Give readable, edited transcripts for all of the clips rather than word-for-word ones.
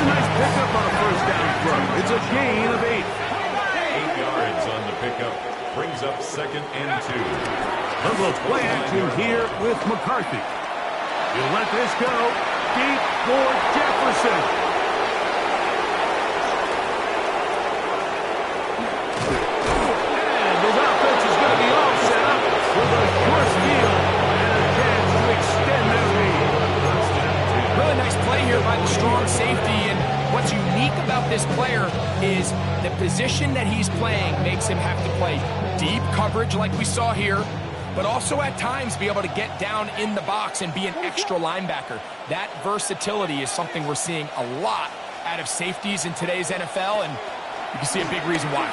a nice pickup on a first down throw. It's a gain of 8. 8 yards on the pickup. Brings up 2nd and 2. A little play action here with McCarthy. He'll let this go deep for Jefferson. And his offense is going to be all set up with a short field and a chance to extend their lead. Really nice play here by the strong safety, and what's unique about this player is the position that he's playing makes him have to play deep coverage like we saw here, but also at times be able to get down in the box and be an extra linebacker. That versatility is something we're seeing a lot out of safeties in today's NFL, and you can see a big reason why.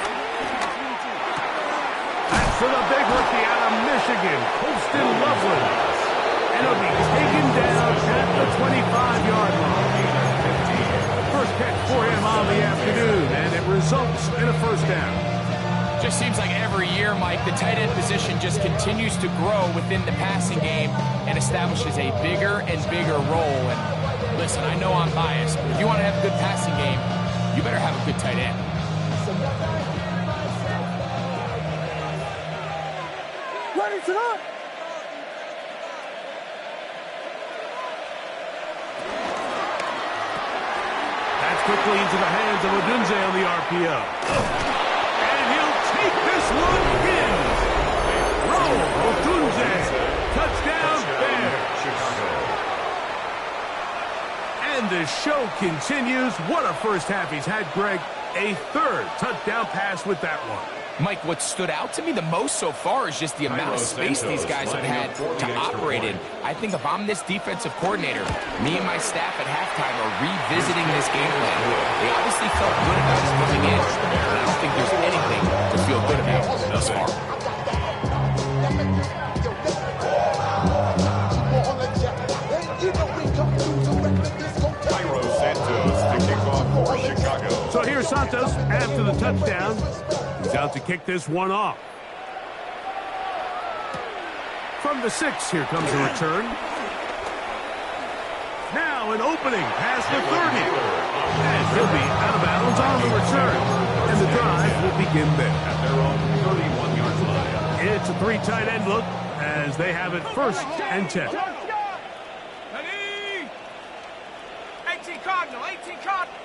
That's for the big rookie out of Michigan, Colston Loveland. And he'll be taken down at the 25-yard line. First catch for him on the afternoon, and it results in a first down. Just seems like every year, Mike, the tight end position just continues to grow within the passing game and establishes a bigger and bigger role. And listen, I know I'm biased, but if you want to have a good passing game, you better have a good tight end. Ready to go. That's quickly into the hands of Odunze on the RPO. Take this one in. Roll, Odunze. Touchdown, Bears. And the show continues. What a first half he's had, Greg. A third touchdown pass with that one. Mike, what stood out to me the most so far is just the amount of space these guys have had to operate in. I think if I'm this defensive coordinator, me and my staff at halftime are revisiting this game plan. They obviously felt good about us coming in, and I don't think there's anything to feel good about thus far. So here's Santos after the touchdown. He's out to kick this one off. From the 6, here comes a return. Now an opening past the 30. And he'll be out of bounds on the return. And the drive will begin there. At their own 31-yard line. It's a 3 tight end look as they have it 1st and 10. Ready? 18 Cardinal, 18 Cardinal.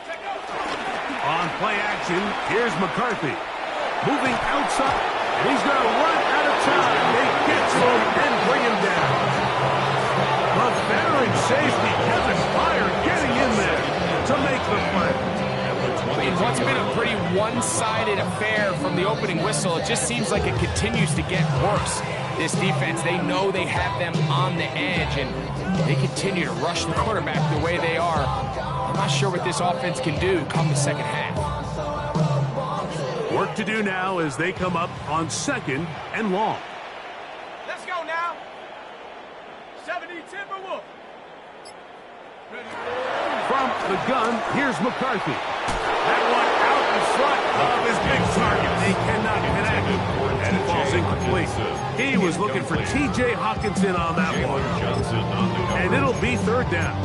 On play action, here's McCarthy. Moving outside, and he's going to run out of time. They get to him and bring him down. The veteran safety, Kevin Meyer, getting in there to make the play. In what's been a pretty one-sided affair from the opening whistle, it just seems like it continues to get worse. This defense, they know they have them on the edge, and they continue to rush the quarterback the way they are. I'm not sure what this offense can do come the second half. Work to do now as they come up on 2nd and long. Let's go now. 70 Timberwolf. From the gun, here's McCarthy. That one out in front of his big target. They cannot connect, and it falls incomplete. He was looking for T.J. Hawkinson on that one, and it'll be 3rd down.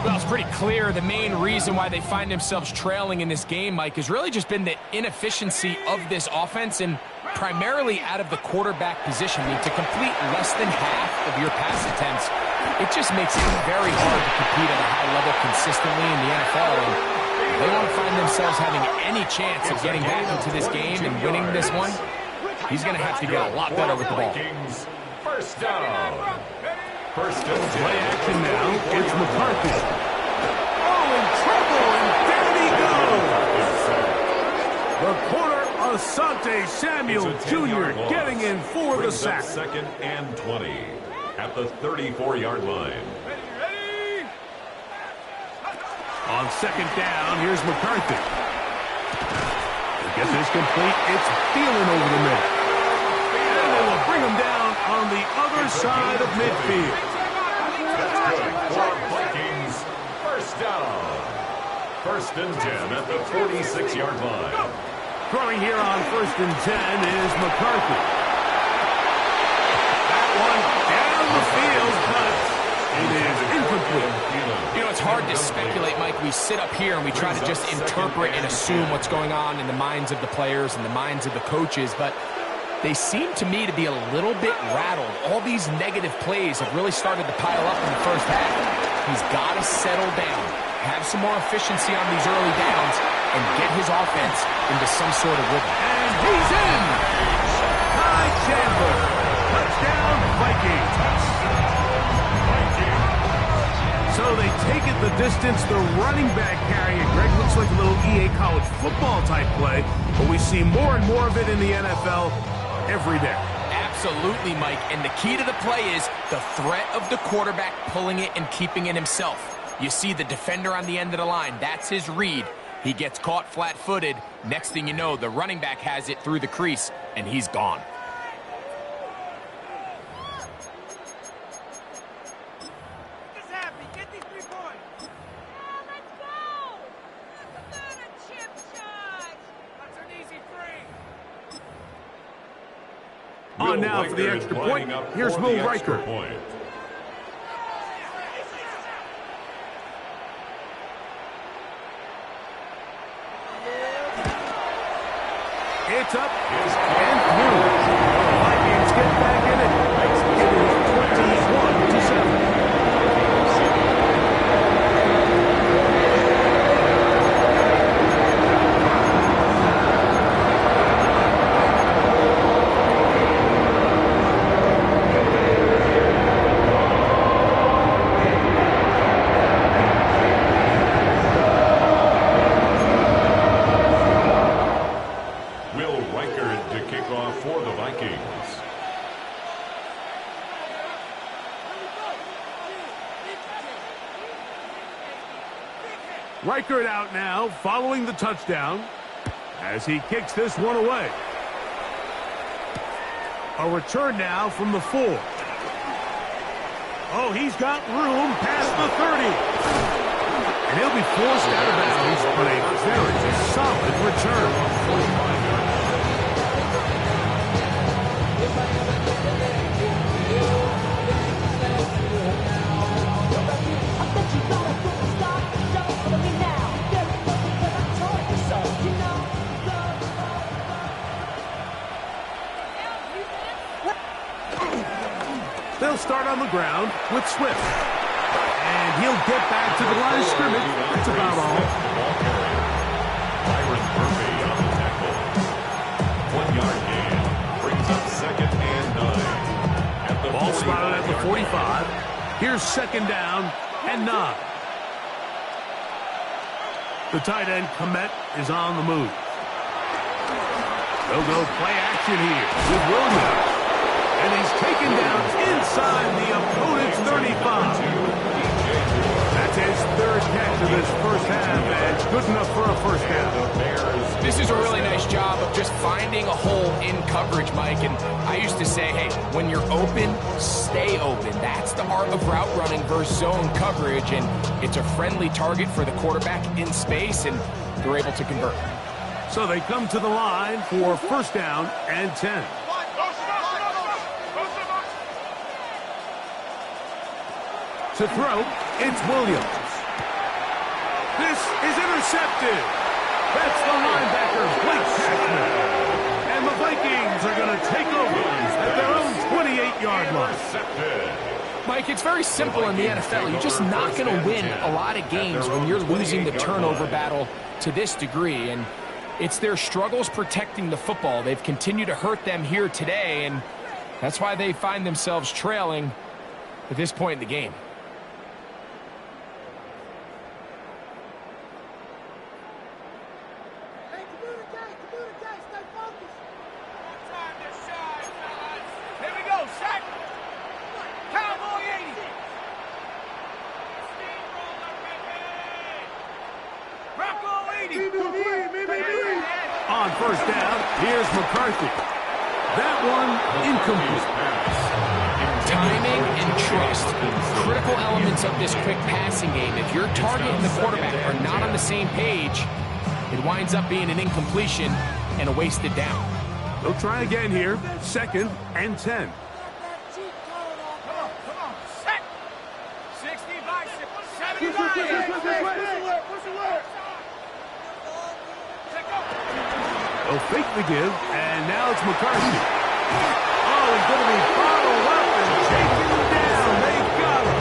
Well, it's pretty clear the main reason why they find themselves trailing in this game, Mike, has really just been the inefficiency of this offense and primarily out of the quarterback position. I mean, to complete less than half of your pass attempts, it just makes it very hard to compete at a high level consistently in the NFL. And if they want to find themselves having any chance of getting back into this game and winning this one, he's going to have to get a lot better with the ball. First down. First and 10. Play action now. It's McCarthy. Oh, in trouble, and down he goes. The corner, Asante Samuel Jr. getting in for the sack. 2nd and 20 at the 34-yard line. Ready? On 2nd down, here's McCarthy. To get this complete, it's Thielen over the middle. And they will bring him down on the other side of midfield. That's good for Vikings. First down. 1st and 10 at the 46-yard line. Throwing here on 1st and 10 is McCarthy. That one down the field, but it is incomplete. You know, it's hard to speculate, Mike, we sit up here and we try to just interpret and assume what's going on in the minds of the players and the minds of the coaches, but they seem to me to be a little bit rattled. All these negative plays have really started to pile up in the first half. He's got to settle down, have some more efficiency on these early downs, and get his offense into some sort of rhythm. And he's in! Ty Chandler. Touchdown, Vikings. So they take it the distance. The running back carrying it. Greg, looks like a little EA college football type play, but we see more and more of it in the NFL every day. Absolutely, Mike. And the key to the play is the threat of the quarterback pulling it and keeping it himself. You see the defender on the end of the line. That's his read. He gets caught flat-footed. Next thing you know, the running back has it through the crease, and he's gone. On now for the extra point. Here's Will Riker. It's up and through. The Vikings get back in it. It is 21-7. Riker out now, following the touchdown, as he kicks this one away. A return now from the 4. Oh, he's got room past the 30. And he'll be forced out of bounds, but a very solid return. They'll start on the ground with Swift. And he'll get back to the line of scrimmage. That's about all. Byron Murphy on the tackle. 1-yard gain. Brings up 2nd and 9. At the Ball spotted at the 45. Here's 2nd down and 9. The tight end, Komet, is on the move. They'll go play action here with Williams. And he's taken down inside the opponent's 35. That's his 3rd catch of this first half, and good enough for a first down. This is a really nice job of just finding a hole in coverage, Mike. And I used to say, hey, when you're open, stay open. That's the art of route running versus zone coverage, and it's a friendly target for the quarterback in space, and they're able to convert. So they come to the line for 1st down and 10. To throw, it's Williams. This is intercepted. That's the linebacker, Blake Cashman. And the Vikings are going to take over at their own 28-yard line. Mike, it's very simple in the NFL. You're just not going to win a lot of games when you're losing the turnover battle to this degree. And it's their struggles protecting the football. They've continued to hurt them here today, and that's why they find themselves trailing at this point in the game. On 1st down, here's McCarthy. That one incomplete. Timing and trust, critical elements of this quick passing game. If your target and the quarterback are not on the same page, it winds up being an incompletion and a wasted down. They'll try again here. 2nd and 10. Come on, set. 60 by 75. They'll fake the give, and now it's McCarthy. Oh, he's going to be bottled up and taken down. They got him.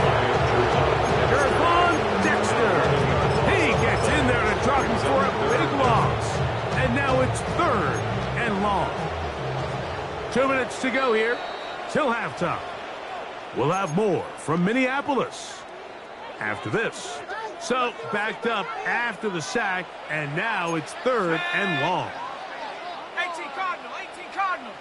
Gervon Dexter. He gets in there to drop him for a big loss. And now it's 3rd and long. 2 minutes to go here till halftime. We'll have more from Minneapolis after this. So, backed up after the sack, and now it's 3rd and long. 18 Cardinal, 18 Cardinal.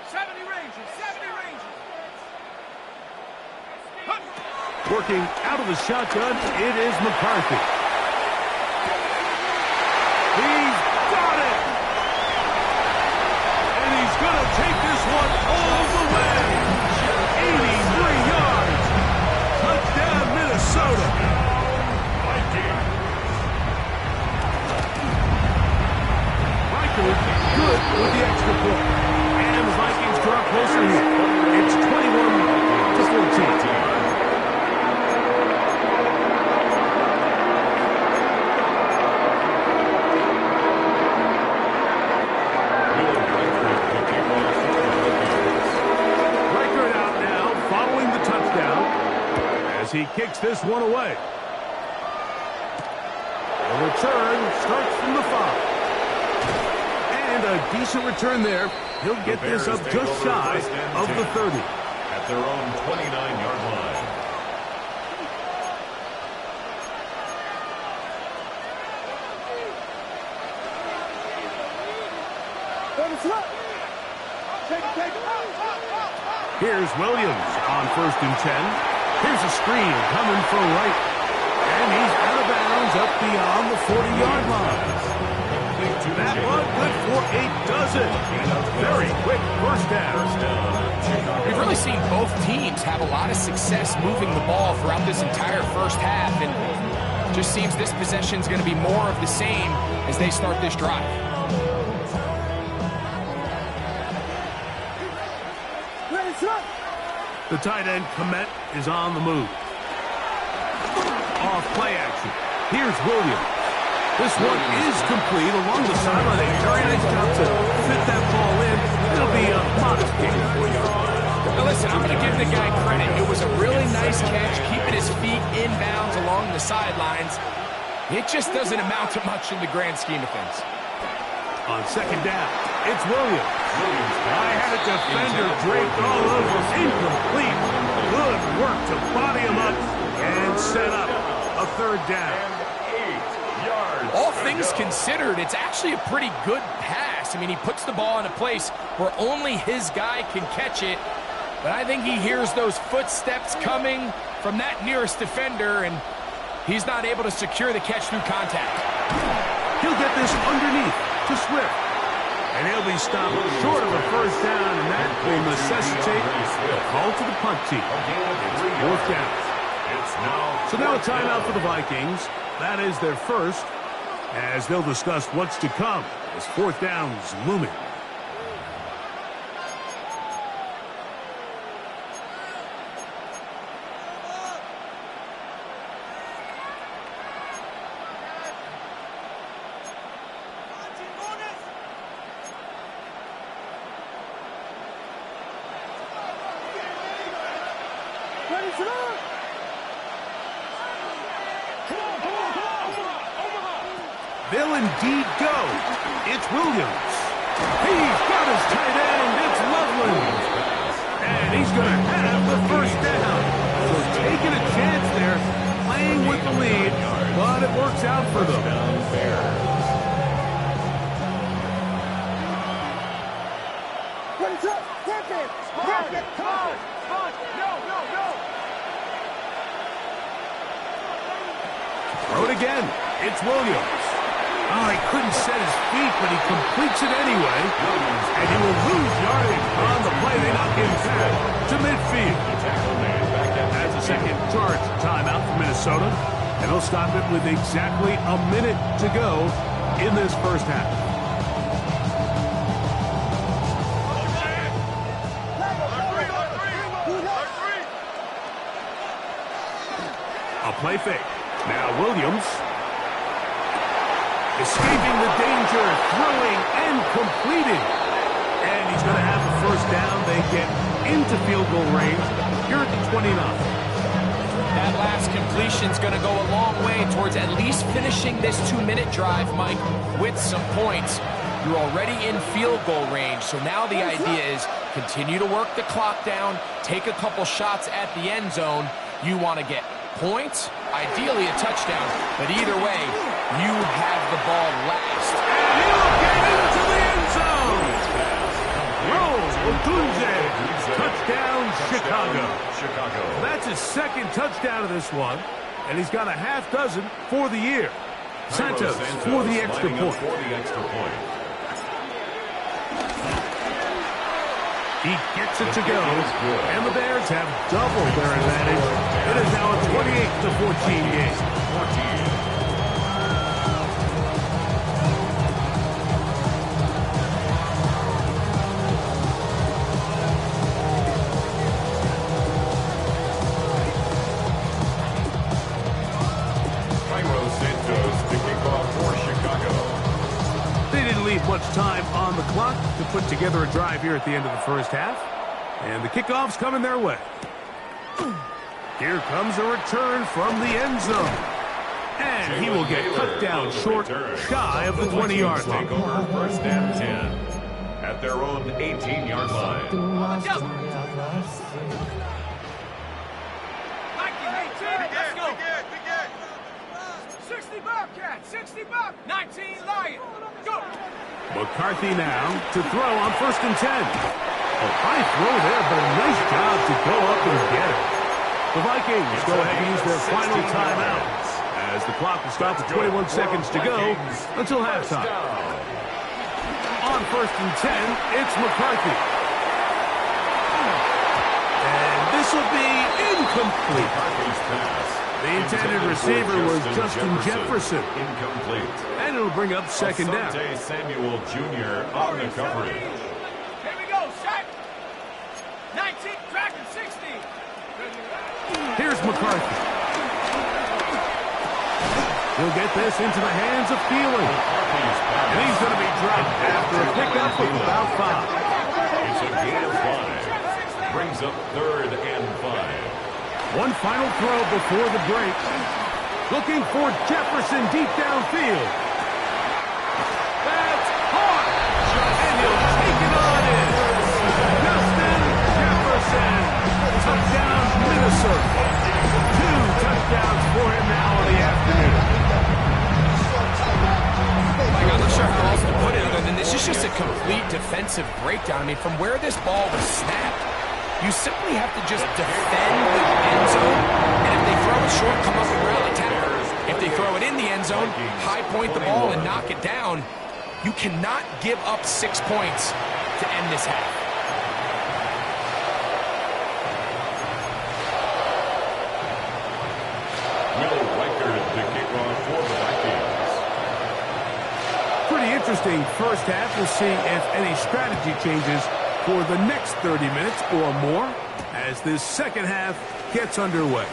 70 Rangers, 70 Rangers. Working out of the shotgun, it is McCarthy. He's got it! And he's going to take this one all the way. 83 yards. Touchdown, Minnesota. Vikings good with the extra point. And the Vikings draw closer here. It's 21-14. He kicks this one away. The return starts from the 5. And a decent return there. He'll get this up just shy of the 30. At their own 29-yard line. Here's Williams on 1st and 10. Here's a screen coming from right. And he's out of bounds up beyond the 40-yard line. That one good for a dozen. Very quick first down. We've really seen both teams have a lot of success moving the ball throughout this entire first half. And it just seems this possession is going to be more of the same as they start this drive. The tight end, Komet, is on the move. Off play action. Here's Williams. This one is complete along the sideline. A very nice job to fit that ball in. It'll be a modest gain for you. Now listen, I'm going to give the guy credit. It was a really nice catch, keeping his feet inbounds along the sidelines. It just doesn't amount to much in the grand scheme of things. On 2nd down, it's Williams. I had a defender draped all over. Incomplete. Good work to body him up and set up a 3rd down. 8 yards. All things considered, it's actually a pretty good pass. I mean, he puts the ball in a place where only his guy can catch it. But I think he hears those footsteps coming from that nearest defender, and he's not able to secure the catch through contact. He'll get this underneath to Swift. And he'll be stopped short of a 1st down, and that will necessitate a call to the punt team. It's 4th down. So now a timeout for the Vikings. That is their first, as they'll discuss what's to come as 4th down's looming. They'll indeed go. It's Williams. He's got his tight end. It's Loveland. And he's going to have the 1st down. So taking a chance there, playing with the lead, but it works out for them. Throw it again. It's Williams. Oh, he couldn't set his feet, but he completes it anyway. And he will lose yardage on the play. They knock him back to midfield. That's a second charge timeout for Minnesota. And they'll stop it with exactly a minute to go in this first half. play fake. Now Williams. Escaping the danger, throwing and completing. And he's going to have a first down. They get into field goal range here at the 29. That last completion's going to go a long way towards at least finishing this 2-minute drive, Mike, with some points. You're already in field goal range, so now the idea is continue to work the clock down, take a couple shots at the end zone. You want to get points, ideally a touchdown, but either way, you have the ball last. And he'll get into the end zone! Rose Otunze, touchdown Chicago. That's his second touchdown of this one, and he's got a half dozen for the year. Santos for the extra point. He gets it to go, and the Bears have doubled their advantage. It is now a 28-14 game. Much time on the clock to put together a drive here at the end of the first half. And the kickoff's coming their way. Here comes a return from the end zone. And he will get cut down short, shy of the 20-yard line. Take over first and 10 at their own 18-yard line. 60 Bobcats, 60 Bob, 19 Lions. Go! McCarthy now to throw on first and 10. A high throw there, but a nice job to go up and get it. The Vikings go ahead and use their final timeout as the clock will stop with 21 seconds to go until halftime. On first and 10, it's McCarthy. And this will be incomplete. The intended receiver was Justin Jefferson. Incomplete. And it'll bring up second down. Samuel Jr. on the coverage. Here we go, set. 19, tracking 60. Here's McCarthy. He'll get this into the hands of Thielen. And he's going to be dropped after a pickup of about 5. It's a gain of 5. Brings up third and 5. One final throw before the break. Looking for Jefferson deep downfield. That's hard. And he'll take it on in. Justin Jefferson. Touchdown, Minnesota. 2 touchdowns for him now in the afternoon. Like, I'm not sure how else to put it other than this is just a complete defensive breakdown. I mean, from where this ball was snapped, you simply have to just defend the end zone, and if they throw it short, come up and rally tackle. If they throw it in the end zone, high point the ball and knock it down. You cannot give up 6 points to end this half. Will Reichard to kick off for the Vikings. Pretty interesting first half. We'll see if any strategy changes for the next 30 minutes or more as this second half gets underway.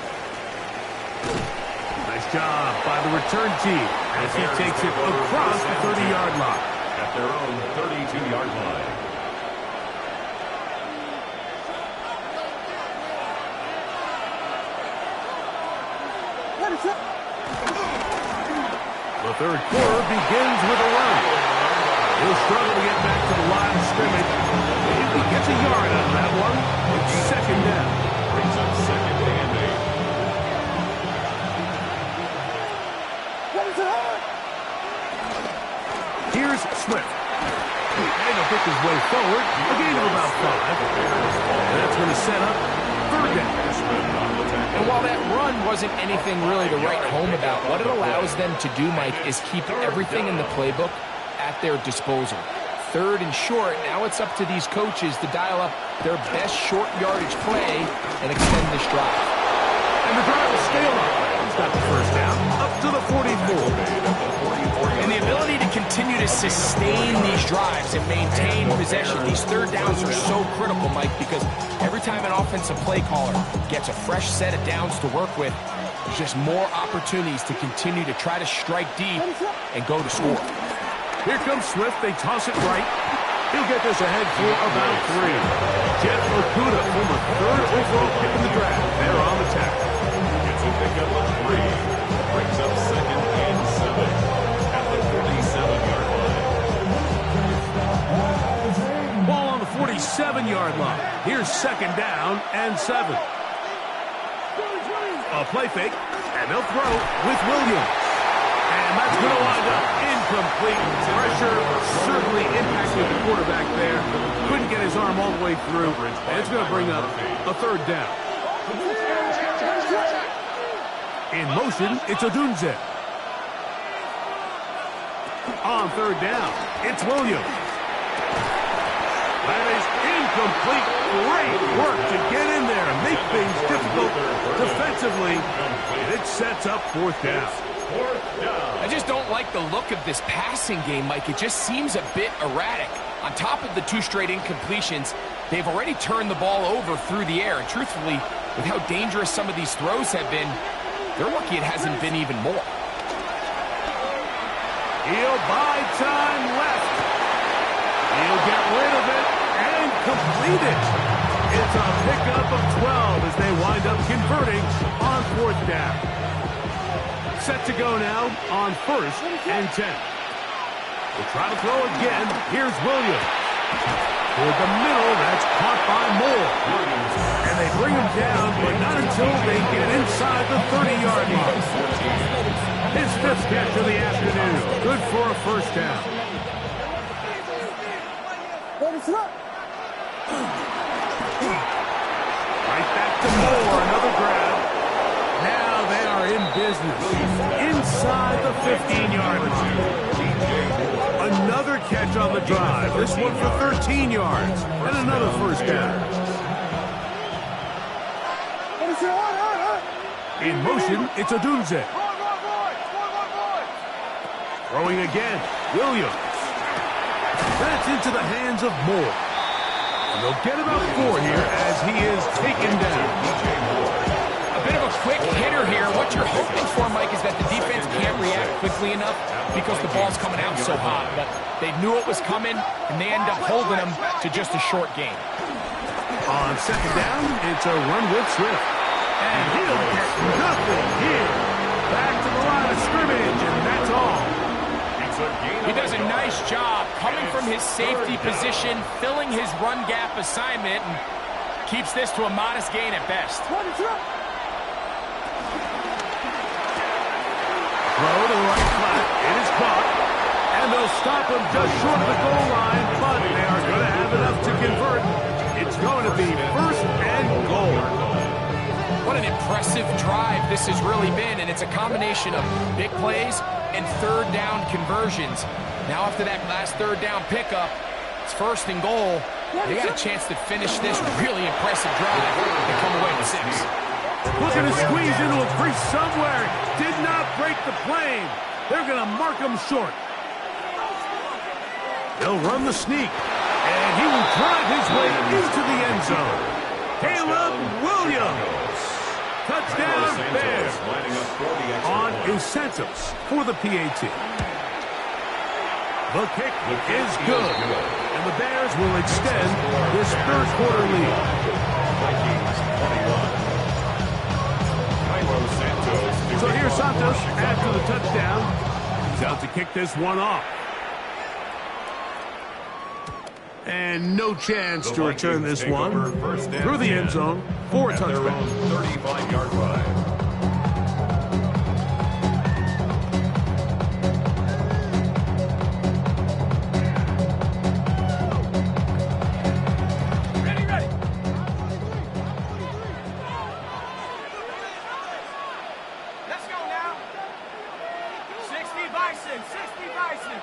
Nice job by the return team as he takes it across the 30-yard line. At their own 32-yard line. The third quarter begins with a run. He'll struggle to get back to the line of scrimmage. If he gets a yard out of that one, it's second down. Brings up second and 8. Here's Swift. And he'll pick his way forward. A gain of about 5. And that's going to set up third down. And while that run wasn't anything really to write home about, what it allows them to do, Mike, is keep everything in the playbook at their disposal. Third and short, now it's up to these coaches to dial up their best short yardage play and extend this drive. And the drive will scale up. He's got the first down up to the 44. And the ability to continue to sustain these drives and maintain possession, these third downs are so critical, Mike, because every time an offensive play caller gets a fresh set of downs to work with, Just more opportunities to continue to try to strike deep and go to score. Here comes Swift. They toss it right. He'll get this ahead for about 3. Jeff Okuda, former 3rd overall pick in the draft. They're on the tackle. It's a pickup of 3. Brings up 2nd and 7 at the 47-yard line. Ball on the 47-yard line. Here's 2nd down and 7. A play fake, and they'll throw with Williams. And that's going to wind up incomplete. Pressure certainly impacted the quarterback there. Couldn't get his arm all the way through. And it's going to bring up a 3rd down. In motion, it's Odunze. On 3rd down, it's Williams. That is incomplete. Great work to get in there and make things difficult defensively. And it sets up 4th down. I just don't like the look of this passing game, Mike. It just seems a bit erratic. On top of the 2 straight incompletions, they've already turned the ball over through the air. And truthfully, with how dangerous some of these throws have been, they're lucky it hasn't been even more. He'll buy time left. He'll get rid of it and complete it. It's a pickup of 12 as they wind up converting on 4th down. Set to go now on 1st and 10. We'll try to throw again. Here's Williams. Toward the middle, that's caught by Moore. And they bring him down, but not until they get inside the 30-yard line. His 5th catch of the afternoon. Good for a 1st down. Right back to Moore, another grab. Now they are in business. Inside the 15-yard line. Another catch on the drive. This one for 13 yards. And another 1st down. In motion, it's Odunze. Throwing again. Williams. That's into the hands of Moore. And they'll get about 4 here as he is taken down. A bit of a quick hitter here. What you're hoping for, Mike, is that the defense can't react quickly enough because the ball's coming out so hot. But they knew it was coming, and they end up holding them to just a short game. On 2nd down, it's a run with Swift. And he'll get nothing here. Back to the line of scrimmage, and that's all. He does a nice job coming from his safety position, filling his run gap assignment, and keeps this to a modest gain at best. Throw to the right flat. It is caught. And they'll stop him just short of the goal line, but they are going to have enough to convert. It's going to be 1st and goal. What an impressive drive this has really been, and it's a combination of big plays and 3rd down conversions. Now after that last 3rd down pickup, it's 1st and goal. They got a chance to finish this really impressive drive and come away with 6. Looking to squeeze into a crease somewhere. Did not break the plane. They're going to mark him short. They'll run the sneak, and he will drive his way into the end zone. Caleb Williams. Touchdown Bears on incentives for the PAT. The kick is good, and the Bears will extend this 3rd quarter lead. Vikings 21. So here's Santos after the touchdown. He's out to kick this one off. And no chance to return this one through the end zone for a touchdown. 35-yard line. Let's go now. 60 Bison, 60 Bison.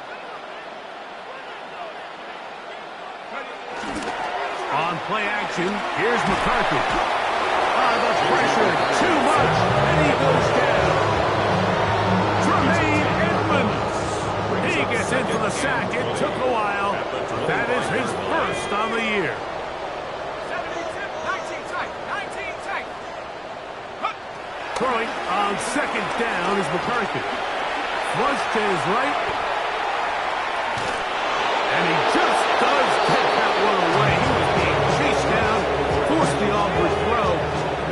On play action, here's McCarthy. The pressure, too much, and he goes down. Tremaine Edmonds. He gets in for the sack. It took a while. That is his 1st on the year. 19 tight, 19 tight. Throwing on second down is McCarthy. Flush to his right. And he just does take that one away. He was being chased down, forced the awkward throw.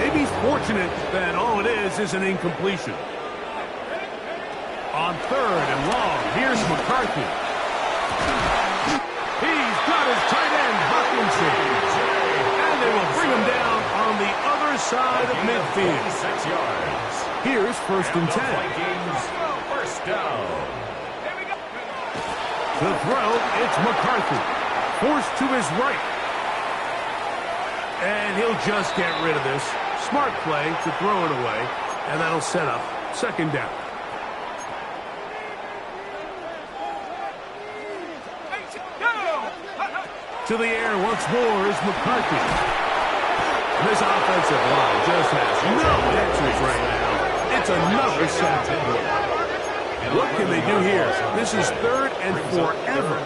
Maybe he's fortunate that all it is an incompletion. On third and long, here's McCarthy. He's got his tight end, Hawkinson. And they will bring him down on the other side of midfield. 6 yards. Here's first and 10. Vikings, first down. The throw, it's McCarthy. Forced to his right. And he'll just get rid of this. Smart play to throw it away. And that'll set up second down. To the air once more is McCarthy. This offensive line just has no answers right now. It's another sack. What can they do here? This is third and forever.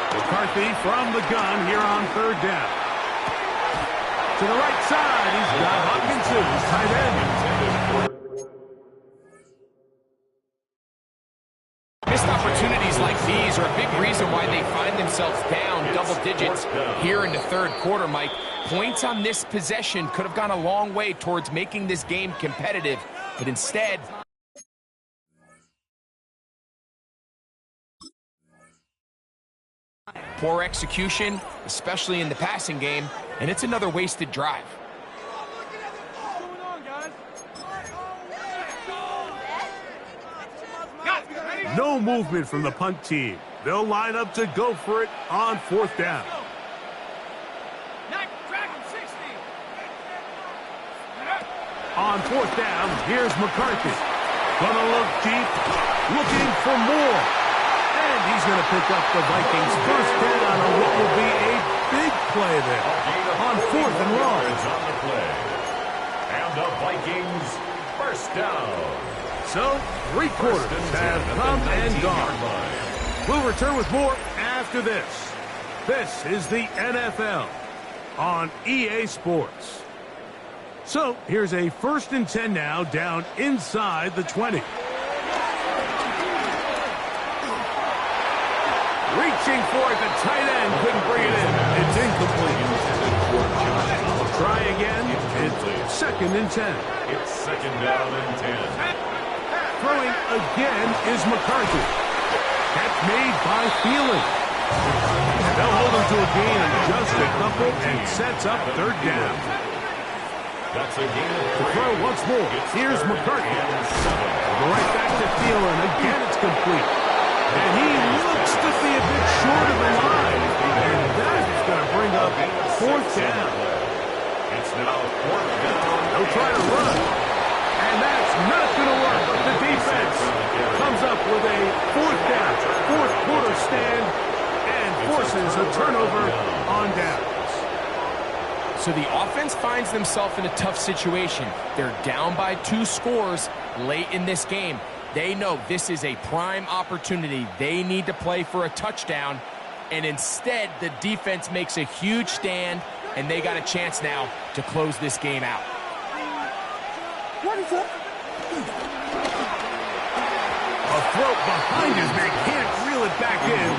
McCarthy from the gun here on third down. To the right side, he's got Hawkinson, tight end. Missed opportunities like these are a big reason why they find themselves down double digits here in the third quarter, Mike. Points on this possession could have gone a long way towards making this game competitive, but instead... poor execution, especially in the passing game, and it's another wasted drive. No movement from the punt team. They'll line up to go for it on fourth down. On fourth down, here's McCarthy. Gonna look deep, looking for more. And he's gonna pick up the Vikings first down on what will be a big play there. On fourth and long. On the play. And the Vikings first down. So, three quarters have come and gone. We'll return with more after this. This is the NFL on EA Sports. So, here's a first and 10 now down inside the 20. Reaching for it, the tight end couldn't bring it in. It's incomplete. Try again. It's second and 10. It's second down and 10. Throwing again is McCarthy. Catch made by Thielen. They'll hold him to a gain of just a couple and sets up third down. That's a gain of To throw once more. Here's McCarthy. Go right back to Thielen. Again, it's complete. And he looks to be a bit short of the line. And that's going to bring up fourth down. It's now fourth down. They'll try to run. And that's not going to work. The defense comes up with a fourth down, fourth quarter stand, and forces a turnover on downs. So the offense finds themselves in a tough situation. They're down by 2 scores late in this game. They know this is a prime opportunity. They need to play for a touchdown, and instead the defense makes a huge stand, and they got a chance now to close this game out. What is up? A throw behind his man, can't reel it back in.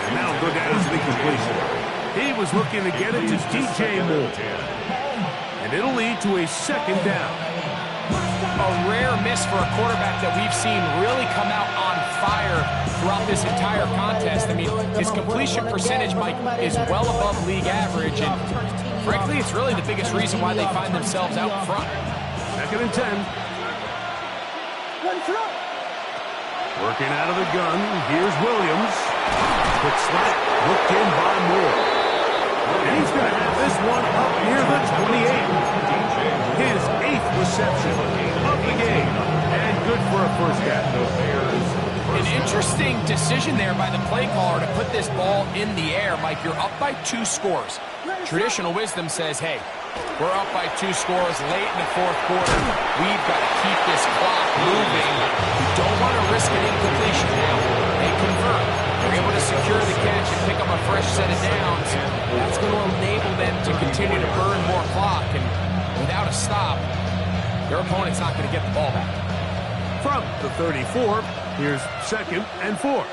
And that'll go down as an incompletion. He was looking to get it to DJ Moore. And it'll lead to a second down. A rare miss for a quarterback that we've seen really come out on fire throughout this entire contest. I mean, his completion percentage, Mike, is well above league average. And frankly, it's really the biggest reason why they find themselves out front. Second and 10. Working out of the gun, here's Williams. Quick slap, looked in by Moore. And he's going to have this one up near the 28. His 8th reception of the game. And good for a first down. An interesting decision there by the play caller to put this ball in the air. Mike, you're up by 2 scores. Traditional wisdom says, hey, we're up by 2 scores late in the fourth quarter. We've got to keep this clock moving. We don't want to risk an incompletion now. They convert. They're able to secure the catch and pick up a fresh set of downs. That's going to enable them to continue to burn more clock. And without a stop, their opponent's not going to get the ball back. From the 34, here's 2nd and 4.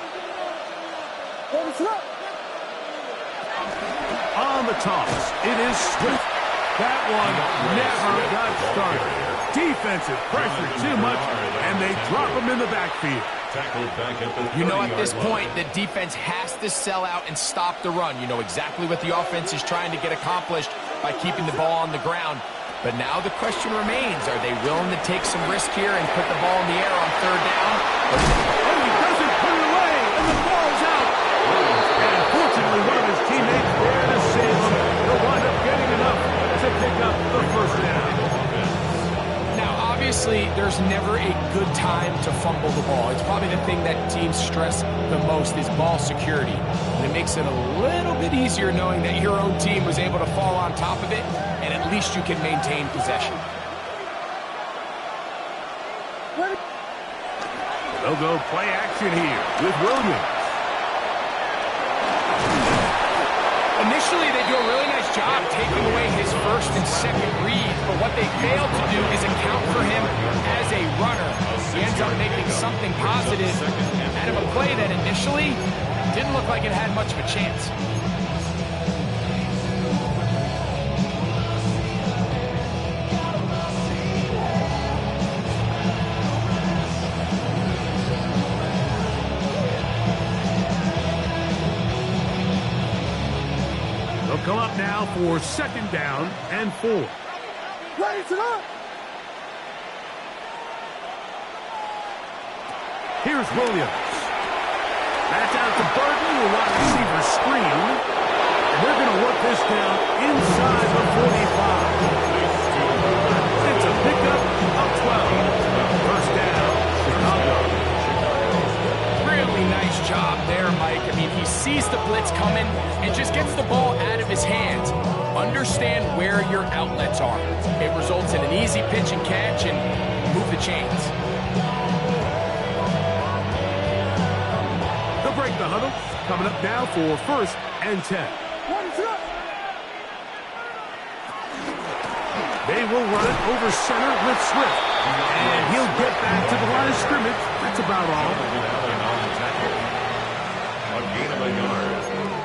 On the toss, it is Swift. That one never got started. Defensive pressure too much, and they drop him in the backfield. Tackled back at the 30-yard You know, at this line. point, the defense has to sell out and stop the run. You know exactly what the offense is trying to get accomplished by keeping the ball on the ground. But now the question remains, are they willing to take some risk here and put the ball in the air on 3rd down? And he doesn't put it away, and the ball's out. And fortunately, one of his teammates there to save him. He'll wind up getting enough to pick up the 1st down. Now, obviously, there's never a good time to fumble the ball. It's probably the thing that teams stress the most is ball security. And it makes it a little bit easier knowing that your own team was able to fall on top of it, and at least you can maintain possession. They'll go play action here with Williams. Initially, they do a really nice job taking away his 1st and 2nd read, but what they fail to do is account for him as a runner. He ends up making something positive out of a play that initially didn't look like it had much of a chance. They'll come up now for 2nd down and 4. Raise it up. Here's Williams. That's out to Burton, the wide receiver screen. And they're going to work this down inside the 45. It's a pickup of 12. 1st down, Chicago. Really nice job there, Mike. I mean, he sees the blitz coming and just gets the ball out of his hands. Understand where your outlets are. It results in an easy pitch and catch and move the chains. They'll break the huddle. Coming up now for 1st and 10. They will run it over center with Swift. And he'll get back to the line of scrimmage. That's about all. A gain of a yard.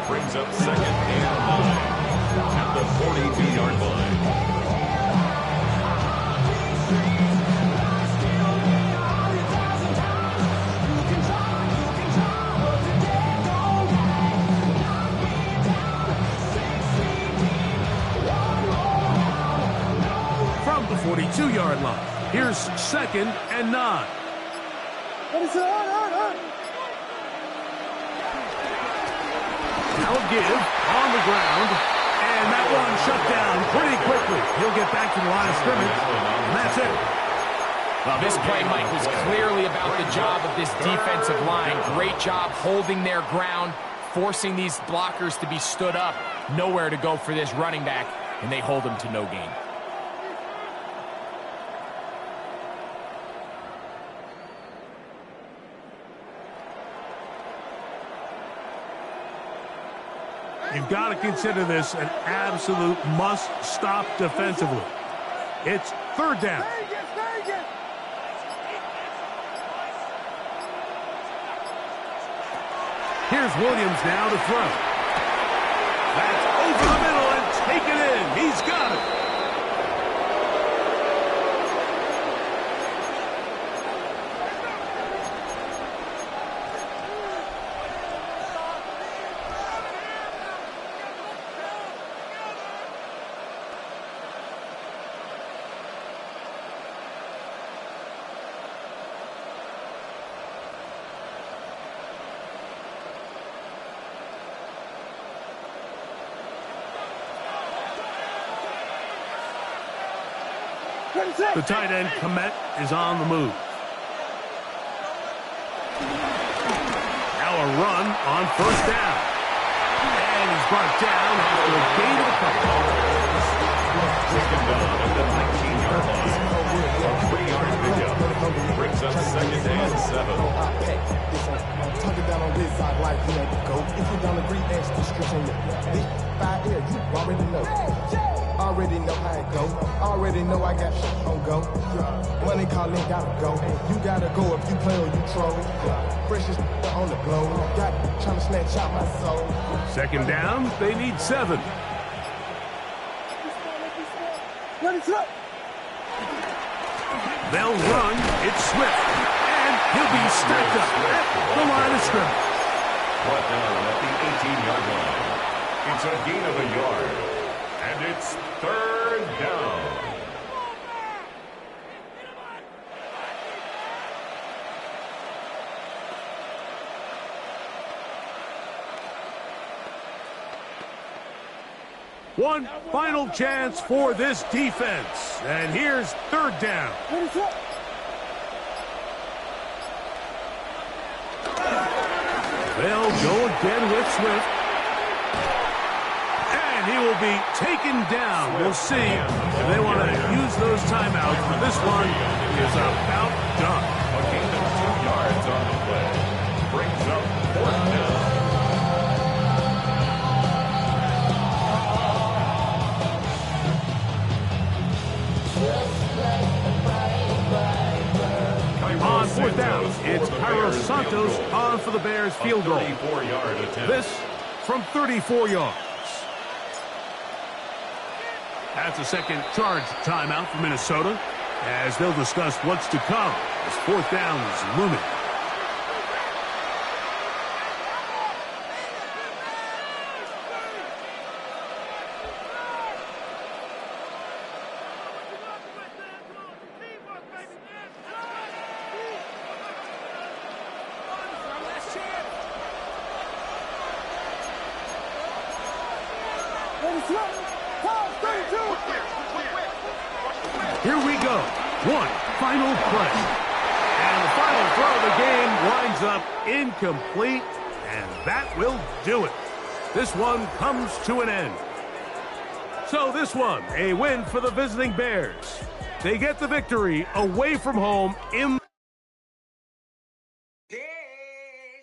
Brings up 2nd and 9 at the 42-yard line. From the 42-yard line, here's 2nd and 9. Now a give on the ground, and that one shut down pretty quickly. He'll get back to the line of scrimmage, and that's it. Well, this play, Mike, was clearly about the job of this defensive line. Great job holding their ground, forcing these blockers to be stood up. Nowhere to go for this running back, and they hold him to no gain. You've got to consider this an absolute must-stop defensively. It's 3rd down. Here's Williams now to throw. That's over the middle and taken in. He's got it. The tight end, Komet, is on the move. Now a run on 1st down. And he's brought down after a gain of a couple. Taken down at the 19-yard line. A 3-yard pickup. Brings up 2nd and 7. Tuck it down on this side like you had to go. If you don't agree, ask the stretch on your big 5 air. You already know. Already know how it go. Already know I got shit on go. Money calling, gotta go. You gotta go if you play or you troll. Freshest on the blow. Got trying to snatch out my soul. Second down, they need 7. They'll run. It's Swift. And he'll be stacked up at the line of scrimmage. Brought down at the 18-yard line. It's a gain of a yard. And it's 3rd down. One final chance for this defense. And here's 3rd down. They'll go again with Swift. And he will be taken down. We'll see if they want to use those timeouts. But this one is about done. A gain of 2 yards on the play. Brings up 4th down. On 4th down, it's Cairo Santos on for the Bears field goal. 34-yard attempt. This from 34 yards. That's a second charge timeout for Minnesota as they'll discuss what's to come as 4th down is looming. Here we go. One final play. And the final throw of the game winds up incomplete, and that will do it. This one comes to an end. So this one, a win for the visiting Bears. They get the victory away from home in